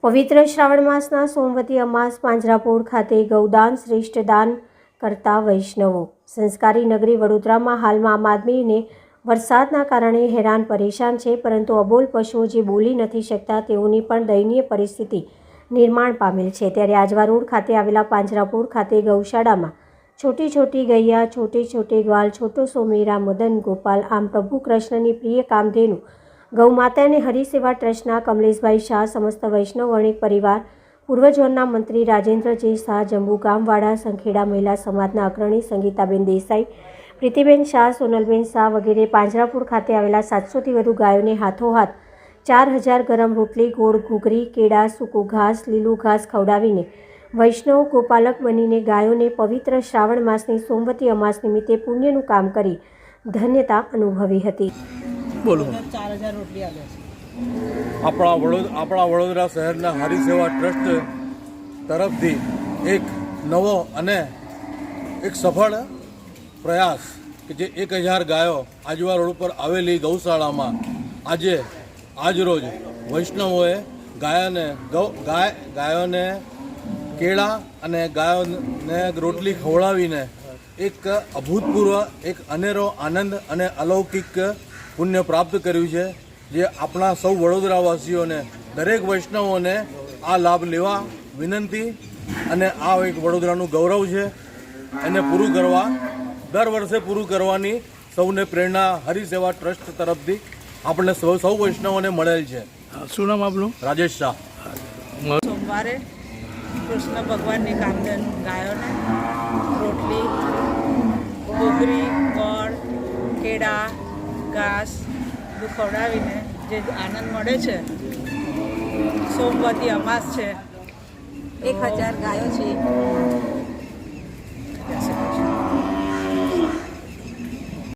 પવિત્ર શ્રાવણ માસના સોમવતી અમાસ પાંજરાપોળ ખાતે ગૌદાન શ્રેષ્ઠ દાન કરતા વૈષ્ણવો। સંસ્કારી નગરી વડોદરામાં હાલમાં આમ આદમીને વરસાદના કારણે હેરાન પરેશાન છે, પરંતુ અબોલ પશુઓ જે બોલી નથી શકતા તેઓની પણ દયનીય પરિસ્થિતિ નિર્માણ પામેલ છે। ત્યારે આજવા રોડ ખાતે આવેલા પાંજરાપોળ ખાતે ગૌશાળામાં छोटी छोटी गैया, छोटे छोटे ग्वाल, छोटो सो मेरा मदन गोपाल आम प्रभु कृष्णनी प्रिय कामधेनु गौ माता ने हरिसेवा ट्रस्टना कमलेशभाई शाह, समस्त वैष्णव वर्णिक परिवार, पूर्व झोनना मंत्री राजेन्द्र जे शाह, जंबू गामवाड़ा संखेड़ा महिला समाजना अग्रणी संगीताबेन देसाई, प्रीतिबेन शाह, सोनलबेन शाह वगैरह પાંજરાપોળ ખાતે આવેલા 700 થી વધુ ગાયોને હાથોહાથ 4000 ગરમ રોટલી, ગોળ, ઘૂઘરી, કેળા, સૂકું ઘાસ, લીલું ઘાસ ખવડાવીને વૈષ્ણવ ગોપાલક બનીને ગાયોને પવિત્ર શ્રાવણ માસની સોમવતી અમાસ નિમિત્તે પુણ્યનું કામ કરી ધન્યતા અનુભવી હતી। બોલો। 4000 રોટલી આલે છે। આપણા વડોદરા શહેરના હરિસેવા ટ્રસ્ટ તરફથી એક નવો અને એક સફળ પ્રયાસ કે જે 1000 ગાયો આજવા રોડ પર આવેલી ગૌશાળામાં આજરોજ વૈષ્ણવોએ ગાયોને કેળા અને ગાયોને રોટલી ખવડાવીને એક અભૂતપૂર્વ એક અનેરો આનંદ અને અલૌકિક પુણ્ય પ્રાપ્ત કર્યું છે, જે આપણા સૌ વડોદરાવાસીઓને, દરેક વૈષ્ણવોને આ લાભ લેવા વિનંતી। અને આ એક વડોદરાનું ગૌરવ છે, એને પૂરું કરવા, દર વર્ષે પૂરું કરવાની સૌને પ્રેરણા હરિસેવા ટ્રસ્ટ તરફથી આપણને સૌ વૈષ્ણવોને મળેલ છે। શું નામ આપનું? રાજેશ શાહ। સોમવારે કૃષ્ણ ભગવાનની કામધેનુ ગાયોને રોટલી, ઘૂઘરી, ગોળ, કેળા, ઘાસ બધું ખવડાવીને જે આનંદ મળે છે। સોમવતી અમાસ છે, 1000 ગાયો છે,